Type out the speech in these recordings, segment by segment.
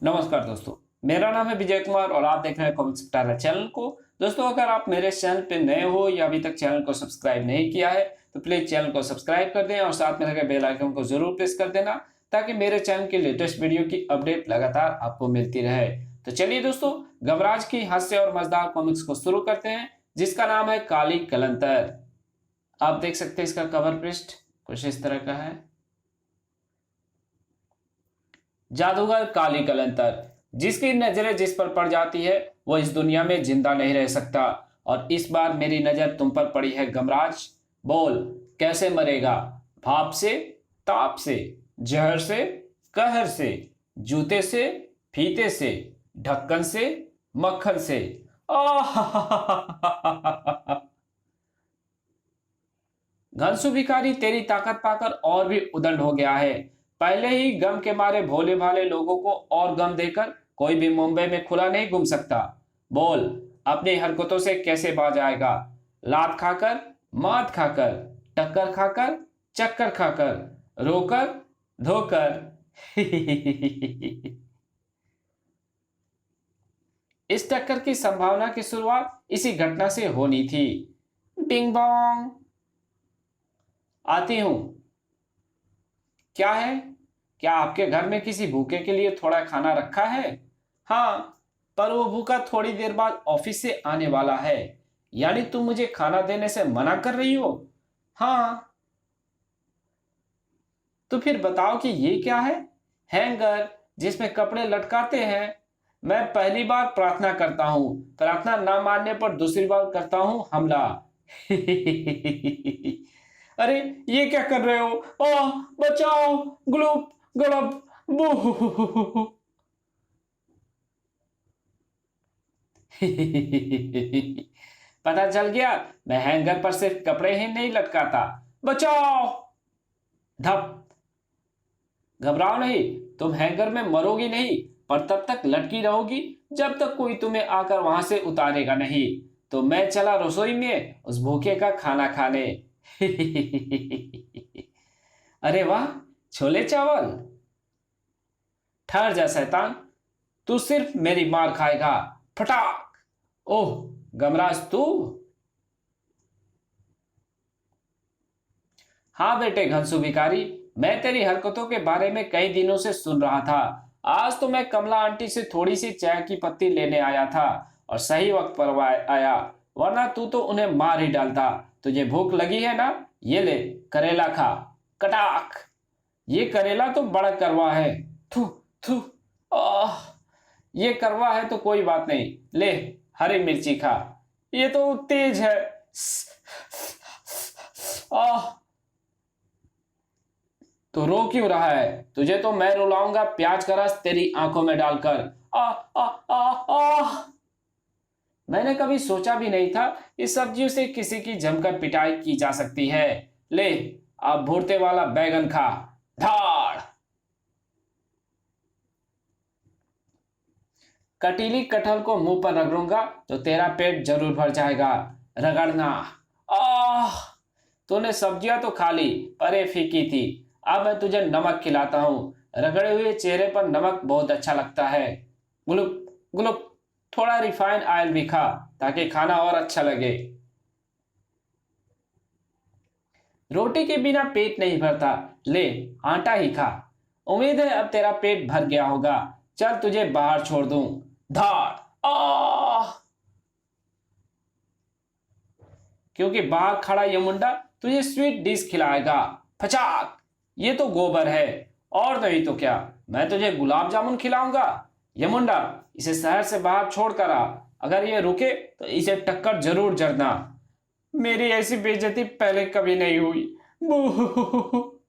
नमस्कार दोस्तों, मेरा नाम है विजय कुमार और आप देख रहे हैं कॉमिक्स स्टार चैनल को। दोस्तों, अगर आप मेरे चैनल पे नए हो या अभी तक चैनल को सब्सक्राइब नहीं किया है तो प्लीज चैनल को सब्सक्राइब कर दें और साथ में लगे बेल आइकन को जरूर प्रेस कर देना ताकि मेरे चैनल की लेटेस्ट वीडियो की अपडेट लगातार आपको मिलती रहे। तो चलिए दोस्तों, गबराज की हास्य और मजेदार कॉमिक्स को शुरू करते हैं जिसका नाम है काली कलंतर। आप देख सकते हैं इसका कवर पृष्ठ कुछ इस तरह का है। जादूगर काली कलंतर, जिसकी नजरें जिस पर पड़ जाती है वो इस दुनिया में जिंदा नहीं रह सकता। और इस बार मेरी नजर तुम पर पड़ी है गमराज। बोल, कैसे मरेगा? भाप से, ताप से, जहर से, कहर से, जूते से, फीते से, ढक्कन से, मक्खन से। घनसु भिखारी तेरी ताकत पाकर और भी उदंड हो गया है। पहले ही गम के मारे भोले भाले लोगों को और गम देकर कोई भी मुंबई में खुला नहीं घूम सकता। बोल, अपनी हरकतों से कैसे बाज आएगा? लात खाकर, मात खाकर, टक्कर खाकर, चक्कर खाकर, रोकर, धोकर। इस टक्कर की संभावना की शुरुआत इसी घटना से होनी थी। Bing bong. आती हूं। क्या है? क्या आपके घर में किसी भूखे के लिए थोड़ा खाना रखा है? हाँ, पर वो भूखा थोड़ी देर बाद ऑफिस से आने वाला है। यानी तुम मुझे खाना देने से मना कर रही हो? हाँ। तो फिर बताओ कि ये क्या है? हैंगर, जिसमें कपड़े लटकाते हैं। मैं पहली बार प्रार्थना करता हूं, प्रार्थना ना मानने पर दूसरी बार करता हूं हमला। अरे, ये क्या कर रहे हो? ओह, बचाओ! ग्लूप गलब बू। पता चल गया, मैं हैंगर पर सिर्फ कपड़े ही नहीं लटकाता। बचाओ! धप। घबराओ नहीं, तुम हैंगर में मरोगी नहीं, पर तब तक लटकी रहोगी जब तक कोई तुम्हें आकर वहां से उतारेगा नहीं। तो मैं चला रसोई में उस भूखे का खाना खाने। अरे वाह, छोले चावल! ठहर जा शैतान, तू सिर्फ मेरी मार खाएगा। फटाक! ओह, गमराज तू? हाँ बेटे घनसु भिखारी, मैं तेरी हरकतों के बारे में कई दिनों से सुन रहा था। आज तो मैं कमला आंटी से थोड़ी सी चाय की पत्ती लेने आया था और सही वक्त पर आया, वरना तू तो उन्हें मार ही डालता। तुझे भूख लगी है ना? ये ले, करेला खा। कटाक! ये करेला तो बड़ा कड़वा है। थू थू। आह! ये कड़वा है तो कोई बात नहीं, ले हरी मिर्ची खा। ये तो तेज है। आह! तो रो क्यों रहा है? तुझे तो मैं रुलाऊंगा प्याज का रस तेरी आंखों में डालकर। आ आ आ आ। मैंने कभी सोचा भी नहीं था इस सब्जियों से किसी की जमकर पिटाई की जा सकती है। ले, अब भुरते वाला बैगन खा। धाड़! कटीली कटहल को मुंह पर रगड़ूंगा तो तेरा पेट जरूर भर जाएगा। रगड़ना। आह! तूने सब्जियां तो खा ली, पर ये फीकी थी। अब मैं तुझे नमक खिलाता हूँ। रगड़े हुए चेहरे पर नमक बहुत अच्छा लगता है। गुलुप गुलुप। थोड़ा रिफाइंड ऑयल भी खा ताकि खाना और अच्छा लगे। रोटी के बिना पेट नहीं भरता, ले आटा ही खा। उम्मीद है अब तेरा पेट भर गया होगा। चल तुझे बाहर छोड़ दूं। धाड़! आह! क्योंकि बाहर खड़ा ये मुंडा तुझे स्वीट डिश खिलाएगा। फचाक! ये तो गोबर है, और नहीं तो क्या, मैं तुझे गुलाब जामुन खिलाऊंगा। ये मुंडा, इसे शहर से बाहर छोड़ कर आ। अगर ये रुके तो इसे टक्कर जरूर जड़ना। मेरी ऐसी बेइज्जती पहले कभी नहीं हुई। बू।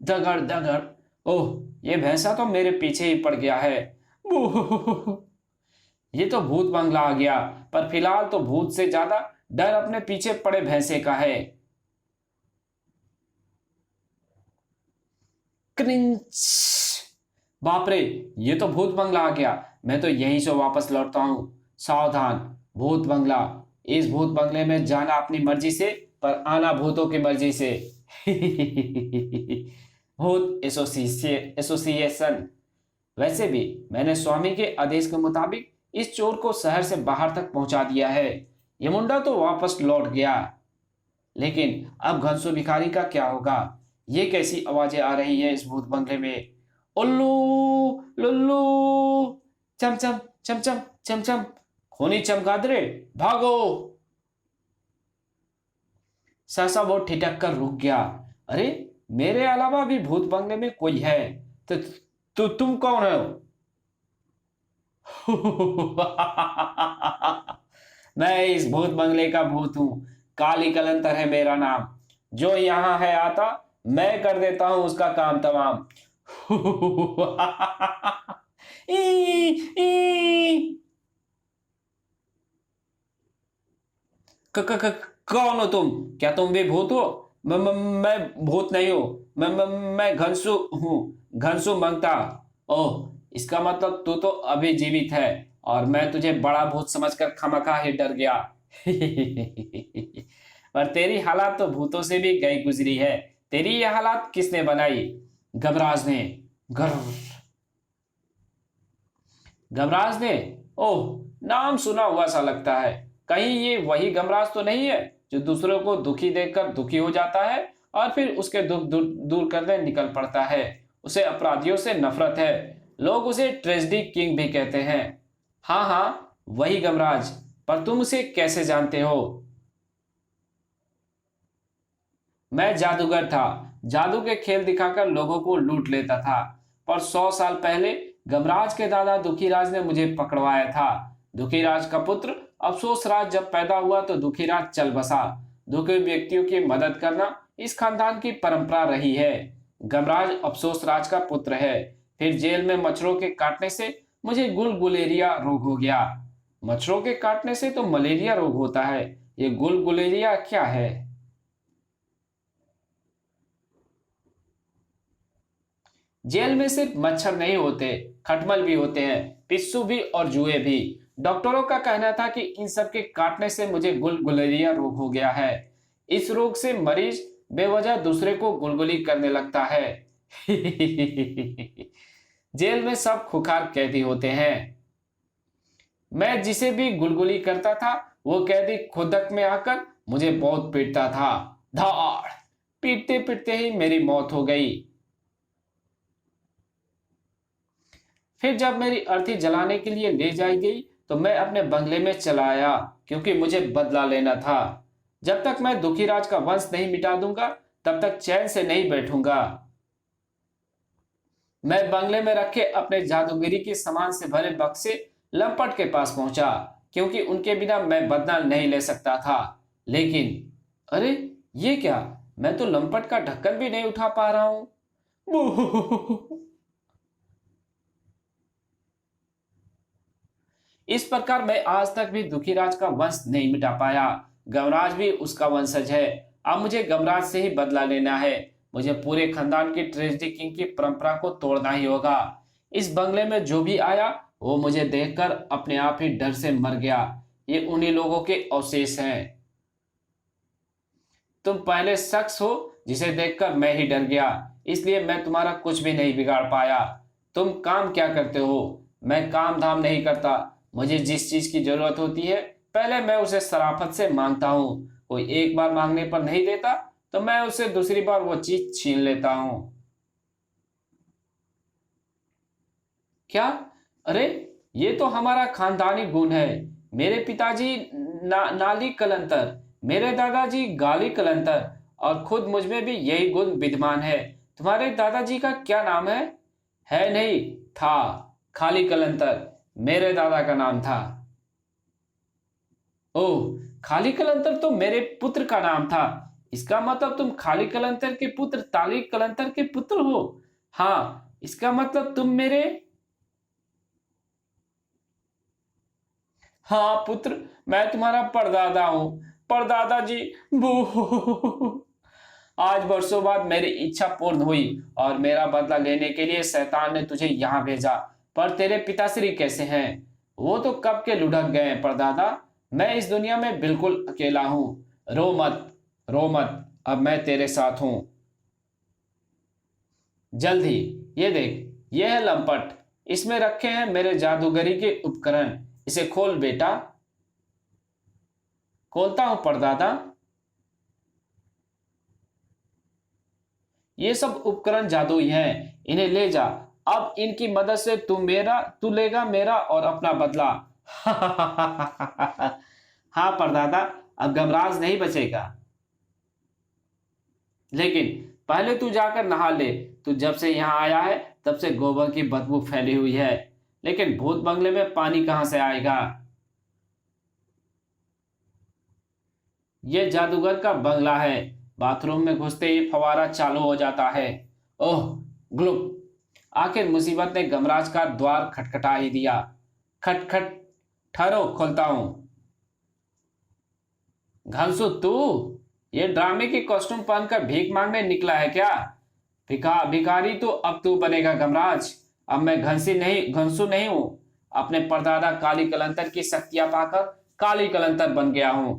दगड़ दगड़। ओह, ये भैंसा तो मेरे पीछे ही पड़ गया है। बू। ये तो भूत बंगला आ गया, पर फिलहाल तो भूत से ज्यादा डर अपने पीछे पड़े भैंसे का है। क्रिंच! बाप रे, ये तो भूत बंगला आ गया। मैं तो यहीं से वापस लौटता हूं। सावधान, भूत बंगला। इस भूत बंगले में जाना अपनी मर्जी से, पर आना भूतों की मर्जी से। भूत एसोसिएशन। वैसे भी मैंने स्वामी के आदेश के मुताबिक इस चोर को शहर से बाहर तक पहुंचा दिया है। ये मुंडा तो वापस लौट गया, लेकिन अब घनसो भिखारी का क्या होगा? ये कैसी आवाजें आ रही हैं इस भूत बंगले में? उल्लू लुल्लू, चमचम चमचम चमचम, खूनी चमगादड़े भागो। सहसा वो ठिठक कर रुक गया। अरे, मेरे अलावा भी भूत बंगले में कोई है? तो तुम कौन हो? मैं इस भूत बंगले का भूत हूं। काली कलंतर है मेरा नाम। जो यहां है आता, मैं कर देता हूं उसका काम तमाम। ई, ई। कौन हो तुम? क्या तुम भी भूत हो? मैं भूत नहीं हूं। मैं घनसु हूं, घनसु मंगता। ओह, इसका मतलब तू तो अभी जीवित है और मैं तुझे बड़ा भूत समझकर खामखा ही डर गया। पर तेरी हालात तो भूतों से भी गई गुजरी है। तेरी ये हालात किसने बनाई? गबराज ने। गर्व गमराज ने? ओह, नाम सुना हुआ सा लगता है। कहीं ये वही गमराज तो नहीं है जो दूसरों को दुखी देखकर दुखी हो जाता है और फिर उसके दुख दूर करने निकल पड़ता है? उसे अपराधियों से नफरत है। लोग उसे ट्रेजेडी किंग भी कहते हैं। हाँ हाँ, वही गमराज। पर तुम उसे कैसे जानते हो? मैं जादूगर था। जादू के खेल दिखाकर लोगों को लूट लेता था। पर 100 साल पहले गमराज के दादा दुखीराज ने मुझे पकड़वाया था। दुखीराज का पुत्र अफसोस राज जब पैदा हुआ तो दुखीराज चल बसा। दुखी व्यक्तियों की मदद करना इस खानदान की परंपरा रही है। गमराज अफसोस राज का पुत्र है। फिर जेल में मच्छरों के काटने से मुझे गुलगुलेरिया रोग हो गया। मच्छरों के काटने से तो मलेरिया रोग होता है। ये गुलगुलेरिया क्या है? जेल में सिर्फ मच्छर नहीं होते, खटमल भी होते हैं, पिस्सू भी और जुए भी। डॉक्टरों का कहना था कि इन सब के काटने से मुझे गुलगुलेरिया रोग हो गया है। इस रोग से मरीज बेवजह दूसरे को गुलगुली करने लगता है। जेल में सब खुखार कैदी होते हैं। मैं जिसे भी गुलगुली करता था वो कैदी खुदक में आकर मुझे बहुत पीटता था। धाड़! पीटते पीटते ही मेरी मौत हो गई। फिर जब मेरी अर्थी जलाने के लिए ले जाई गई तो मैं अपने बंगले में चला आया, क्योंकि मुझे बदला लेना था। जब तक मैं दुखीराज का वंश नहीं मिटा दूंगा तब तक चैन से नहीं बैठूंगा। मैं बंगले में रखे अपने जादूगिरी के सामान से भरे बक्से लंपट के पास पहुंचा, क्योंकि उनके बिना मैं बदला नहीं ले सकता था। लेकिन अरे, ये क्या? मैं तो लंपट का ढक्कन भी नहीं उठा पा रहा हूं। इस प्रकार मैं आज तक भी दुखीराज का वंश नहीं मिटा पाया। गमराज भी उसका वंशज है। अब मुझे गमराज से ही बदला लेना है। मुझे पूरे खानदान की ट्रेजेडी किंग की परंपरा को तोड़ना ही होगा। इस बंगले में जो भी आया वो मुझे देखकर अपने आप ही डर से मर गया। ये उन्हीं लोगों के अवशेष हैं। तुम पहले शख्स हो जिसे देखकर मैं ही डर गया, इसलिए मैं तुम्हारा कुछ भी नहीं बिगाड़ पाया। तुम काम क्या करते हो? मैं काम धाम नहीं करता। मुझे जिस चीज की जरूरत होती है पहले मैं उसे शराफत से मांगता हूँ। कोई एक बार मांगने पर नहीं देता तो मैं उसे दूसरी बार वो चीज छीन लेता हूँ। क्या? अरे, ये तो हमारा खानदानी गुण है। मेरे पिताजी नाली कलंतर, मेरे दादाजी गाली कलंतर और खुद मुझ में भी यही गुण विद्यमान है। तुम्हारे दादाजी का क्या नाम है? है नहीं, था। खाली कलंतर मेरे दादा का नाम था। ओह, खाली कलंतर तो मेरे पुत्र का नाम था। इसका मतलब तुम खाली कलंतर के पुत्र ताली कलंतर के पुत्र हो? हाँ, इसका मतलब तुम मेरे। हाँ पुत्र, मैं तुम्हारा परदादा हूं। परदादा जी। बू। आज बरसों बाद मेरी इच्छा पूर्ण हुई और मेरा बदला लेने के लिए शैतान ने तुझे यहाँ भेजा। पर तेरे पिताश्री कैसे हैं? वो तो कब के लुढ़क गए हैं परदादा। मैं इस दुनिया में बिल्कुल अकेला हूँ। रो मत, रो मत, अब मैं तेरे साथ हूँ। जल्द ही। ये देख, ये है लंपट, इसमें रखे हैं मेरे जादूगरी के उपकरण। इसे खोल बेटा। खोलता हूं परदादा। ये सब उपकरण जादुई हैं, इन्हें ले जा। अब इनकी मदद से तू लेगा मेरा और अपना बदला। हाँ परदादा, अब गमराज नहीं बचेगा। लेकिन पहले तू जाकर नहा ले। तू जब से यहाँ आया है तब से गोबर की बदबू फैली हुई है। लेकिन भूत बंगले में पानी कहां से आएगा? यह जादूगर का बंगला है। बाथरूम में घुसते ही फवारा चालू हो जाता है। ओह ग्लुप! आखिर मुसीबत ने गमराज का द्वार खटखटा ही दिया। खटखट! ठहरो, खोलता हूं। घनसु तू ये ड्रामे की कॉस्ट्यूम पहनकर भीख मांगने निकला है क्या? भिखारी तो अब तू बनेगा गमराज। अब मैं घनसु नहीं हूं। अपने परदादा काली कलंतर की शक्तियां पाकर काली कलंतर बन गया हूं।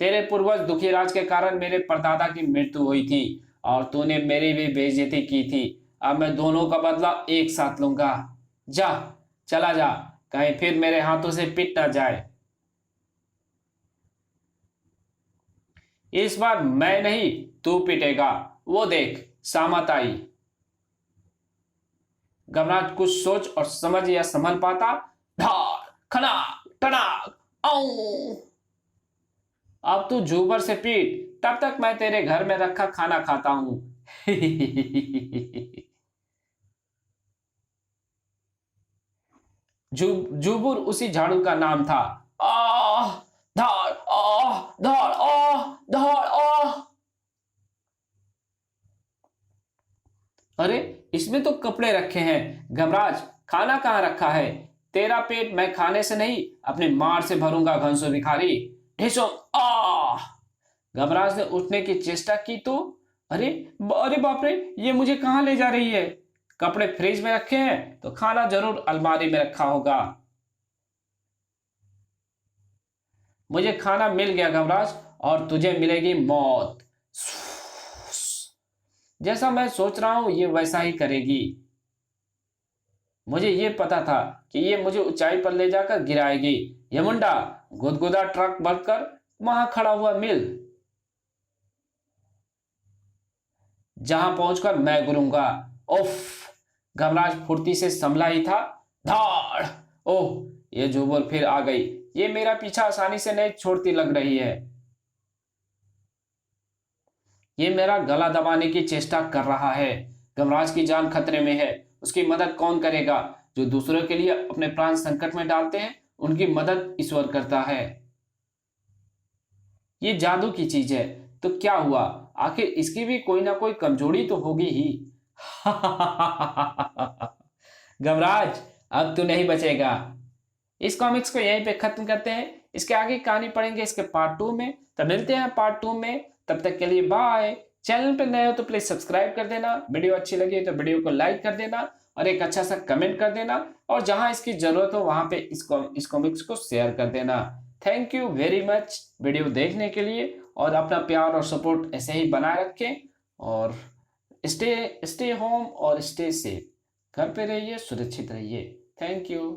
तेरे पूर्वज दुखीराज के कारण मेरे परदादा की मृत्यु हुई थी और तूने मेरी भी बेइज्जती की थी। अब मैं दोनों का बदला एक साथ लूंगा। जा, चला जा, कहीं फिर मेरे हाथों से पिट ना जाए। इस बार मैं नहीं, तू पिटेगा। वो देख, सामत आई। गमराज कुछ सोच और समझ या संभल पाता। धार खनाक टनाक आऊं। अब तू जूबर से पीट, तब तक मैं तेरे घर में रखा खाना खाता हूं। जूबुर उसी झाड़ू का नाम था। आह धार, आह धार, आह धार, आह। अरे, इसमें तो कपड़े रखे हैं। गमराज, खाना कहाँ रखा है? तेरा पेट मैं खाने से नहीं, अपनी मार से भरूंगा घनसो भिखारी। ढिसो! आ! गमराज ने उठने की चेष्टा की तो अरे, अरे बाप रे, ये मुझे कहां ले जा रही है? कपड़े फ्रिज में रखे हैं तो खाना जरूर अलमारी में रखा होगा। मुझे खाना मिल गया गमराज, और तुझे मिलेगी मौत। जैसा मैं सोच रहा हूं ये वैसा ही करेगी। मुझे ये पता था कि ये मुझे ऊंचाई पर ले जाकर गिराएगी। ये मुंडा, गुदगुदा ट्रक भरकर वहां खड़ा हुआ मिल, जहां पहुंचकर मैं गिरूंगा। उफ! गमराज फुर्ती से संभला ही था। धाड़! ओह, ये जुबुर फिर आ गई। ये मेरा पीछा आसानी से नहीं छोड़ती लग रही है। ये मेरा गला दबाने की चेष्टा कर रहा है। गमराज की जान खतरे में है। उसकी मदद कौन करेगा? जो दूसरों के लिए अपने प्राण संकट में डालते हैं, उनकी मदद ईश्वर करता है। ये जादू की चीज है तो क्या हुआ? आखिर इसकी भी कोई ना कोई कमजोरी तो होगी ही। गमराज, अब तू नहीं बचेगा। इस कॉमिक्स को यहीं पे खत्म करते हैं। इसके आगे कहानी पढ़ेंगे इसके पार्ट 2 में। तब मिलते हैं पार्ट 2 में। तब तक के लिए बाय। चैनल पर नए हो तो प्लीज सब्सक्राइब कर देना। वीडियो अच्छी लगी तो वीडियो को लाइक कर देना और एक अच्छा सा कमेंट कर देना, और जहां इसकी जरूरत हो वहां पे इस कॉमिक्स को शेयर कर देना। Thank you very much video देखने के लिए, और अपना प्यार और सपोर्ट ऐसे ही बनाए रखें, और स्टे होम और स्टे सेफ। घर पे रहिए, सुरक्षित रहिए। Thank you.